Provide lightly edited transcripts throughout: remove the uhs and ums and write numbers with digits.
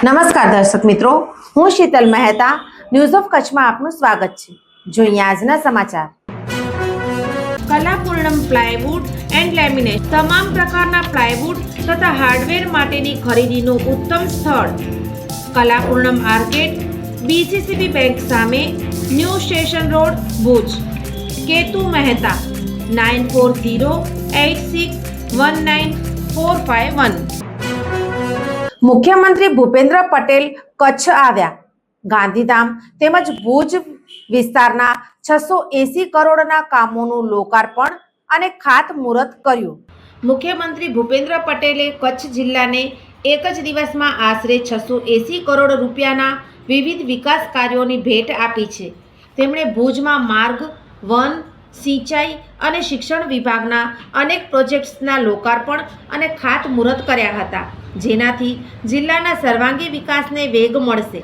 નમસ્કાર દર્શક મિત્રો, હું શીતલ મહેતા ન્યૂઝ ઓફ કચ્છમાં આપનું સ્વાગત છે. જોઈએ આજના સમાચાર. કલાપૂર્ણમ પ્લાયવુડ એન્ડ લેમિનેટ તમામ પ્રકારના પ્લાયવુડ તથા હાર્ડવેર માટેની ખરીદીનું ઉત્તમ સ્થળ કલાપૂર્ણમ આર્કેડ, બીસીસીબી બેંક સામે, new station road, Bhuj. Ketu Mehta 9408619451. મુખ્યમંત્રી ભૂપેન્દ્ર પટેલ કચ્છ આવ્યા. ગાંધીધામ તેમજ ભુજ વિસ્તારના 680 કરોડના કામોનું લોકાર્પણ અને ખાતમુહૂર્ત કર્યું. મુખ્યમંત્રી ભૂપેન્દ્ર પટેલે કચ્છ જિલ્લાને એક જ દિવસમાં આશરે 680 કરોડ રૂપિયાના વિવિધ વિકાસ કાર્યોની ભેટ આપી છે. તેમણે ભુજમાં માર્ગ, વન, સિંચાઈ અને શિક્ષણ વિભાગના અનેક પ્રોજેક્ટ્સના લોકાર્પણ અને ખાતમુહૂર્ત કર્યા હતા, જેનાથી જિલ્લાના સર્વાંગી વિકાસને વેગ મળશે.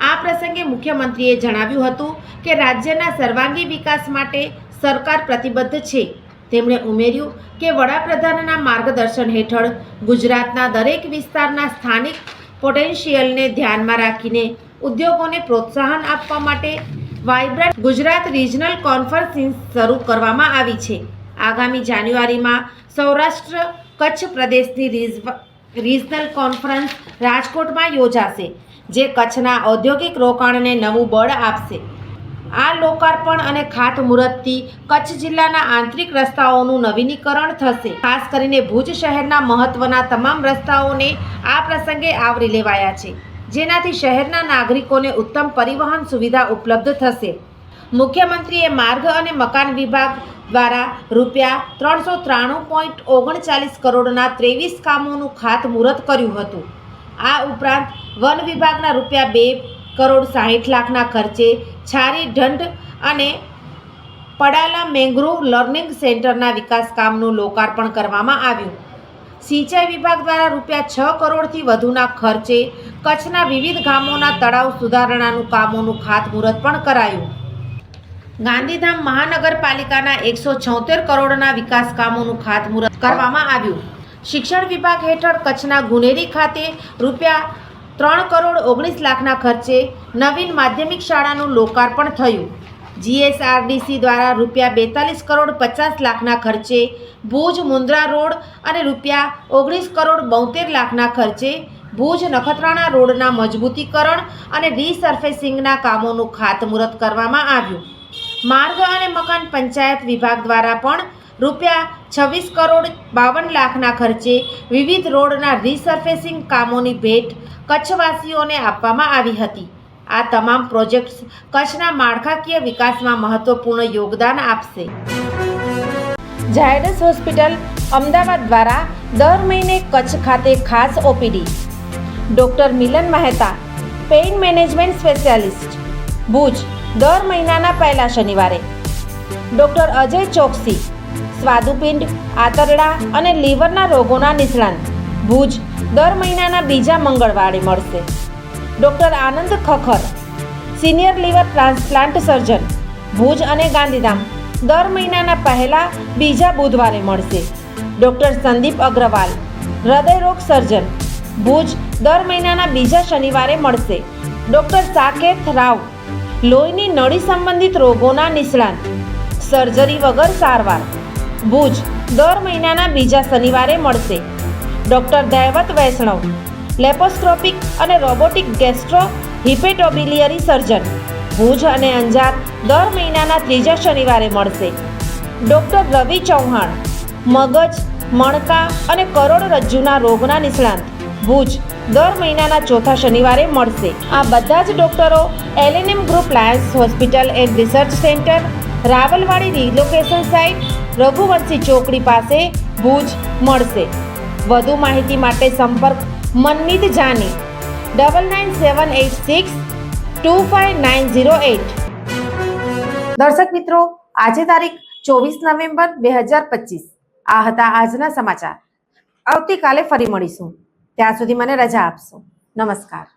આ પ્રસંગે મુખ્યમંત્રીએ જણાવ્યું હતું કે રાજ્યના સર્વાંગી વિકાસ માટે સરકાર પ્રતિબદ્ધ છે. તેમણે ઉમેર્યું કે વડાપ્રધાનના માર્ગદર્શન હેઠળ ગુજરાતના દરેક વિસ્તારના સ્થાનિક પોટેન્શિયલને ધ્યાનમાં રાખીને ઉદ્યોગોને પ્રોત્સાહન આપવા માટે વાઇબ્રન્ટ ગુજરાત રિજનલ કોન્ફરન્સ શરૂ કરવામાં આવી છે. આગામી જાન્યુઆરીમાં સૌરાષ્ટ્ર કચ્છ પ્રદેશની રિજનલ કોન્ફરન્સ રાજકોટમાં યોજાશે, જે કચ્છના ઔદ્યોગિક રોકાણને નવું બળ આપશે. આ લોકાર્પણ અને ખાતમુહૂર્તથી કચ્છ જિલ્લાના આંતરિક રસ્તાઓનું નવીનીકરણ થશે. ખાસ કરીને ભુજ શહેરના મહત્વના તમામ રસ્તાઓને આ પ્રસંગે આવરી લેવાયા છે, જેનાથી શહેરના નાગરિકોને ઉત્તમ પરિવહન સુવિધા ઉપલબ્ધ થશે. મુખ્યમંત્રીએ માર્ગ અને મકાન વિભાગ દ્વારા રૂપિયા 393.39 કરોડના 23 કામોનું ખાતમુહૂર્ત કર્યું હતું. આ ઉપરાંત વન વિભાગના રૂપિયા 2,60,00,000ના ખર્ચે છારી ઢંઢ અને પડાલા મેંગ્રોવ લર્નિંગ સેન્ટરના વિકાસ કામનું લોકાર્પણ કરવામાં આવ્યું. સિંચાઈ વિભાગ દ્વારા રૂપિયા 6 કરોડથી વધુના ખર્ચે કચ્છના વિવિધ ગામોના તળાવ સુધારણાનું કામોનું ખાતમુહૂર્ત પણ કરાયું. ગાંધીધામ મહાનગરપાલિકાના 176 કરોડના વિકાસ કામોનું ખાતમુહૂર્ત કરવામાં આવ્યું. શિક્ષણ વિભાગ હેઠળ કચ્છના ગુનેરી ખાતે રૂપિયા 3,19,00,000ના ખર્ચે નવીન માધ્યમિક શાળાનું લોકાર્પણ થયું. જીએસઆરડીસી દ્વારા રૂપિયા 42,50,00,000ના ખર્ચે ભુજ મુન્દ્રા રોડ અને રૂપિયા 19,72,00,000ના ખર્ચે ભુજ નખત્રાણા રોડના મજબૂતીકરણ અને રીસર્ફેસિંગના કામોનું ખાતમુહૂર્ત કરવામાં આવ્યું. માર્ગ અને મકાન પંચાયત વિભાગ દ્વારા પણ રૂપિયા 26,52,00,000ના ખર્ચે વિવિધ રોડના રીસર્ફેસિંગ કામોની ભેટ કચ્છવાસીઓને આપવામાં આવી હતી. આ તમામ પ્રોજેક્ટ્સ કચ્છના માળખાકીય વિકાસમાં મહત્વપૂર્ણ યોગદાન આપશે. ઝાયડસ હોસ્પિટલ અમદાવાદ દ્વારા દર મહિને કચ્છ ખાતે ખાસ OPD. Doctor Milan Mehta, pain management specialist, Bhuj, દર મહિનાના પહેલા શનિવારે. ડૉક્ટર અજય ચોકસી, સ્વાદુપિંડ, આંતરડા અને લીવરના રોગોના નિષ્ણાંત, ભુજ, દર મહિનાના બીજા મંગળવારે મળશે. Doctor Anand Khakhar, senior liver transplant surgeon, Bhuj અને ગાંધીધામ, દર મહિનાના પહેલા બીજા બુધવારે મળશે. ડૉક્ટર સંદીપ અગ્રવાલ, હૃદયરોગ સર્જન, ભુજ, દર મહિનાના બીજા શનિવારે મળશે. ડૉક્ટર સાકેત રાવ, લોહીની નળી સંબંધિત રોગોના નિષ્ણાંત, સર્જરી વગર સારવાર, ભુજ, દર મહિનાના બીજા શનિવારે મળશે. ડૉક્ટર દૈવત વૈષ્ણવ, લેપોસ્કોપિક અને રોબોટિક ગેસ્ટ્રો હિપેટોબિલિયરી સર્જન, ભુજ અને અંજાર, દર મહિનાના ત્રીજા શનિવારે મળશે. ડૉક્ટર રવિ ચૌહાણ, મગજ, મણકા અને કરોડરજ્જુના રોગના નિષ્ણાંત, ભુજ, દર મહિનાના ચોથા શનિવારે મળશે. આ બધા જ ડૉક્ટરો LNM group Lions hospital and research centre, Rawalwadi relocation site, Raghuvanshi ચોકડી પાસે, ભુજ મળશે. વધુ માહિતી માટે સંપર્ક મનમીત જાની 9978625908. દર્શક મિત્રો, આજે તારીખ 24 નવેમ્બર 2025. આ હતા આજના સમાચાર. આવતીકાલે ફરી મળીશું. ત્યાં સુધી મને રજા આપશો. નમસ્કાર.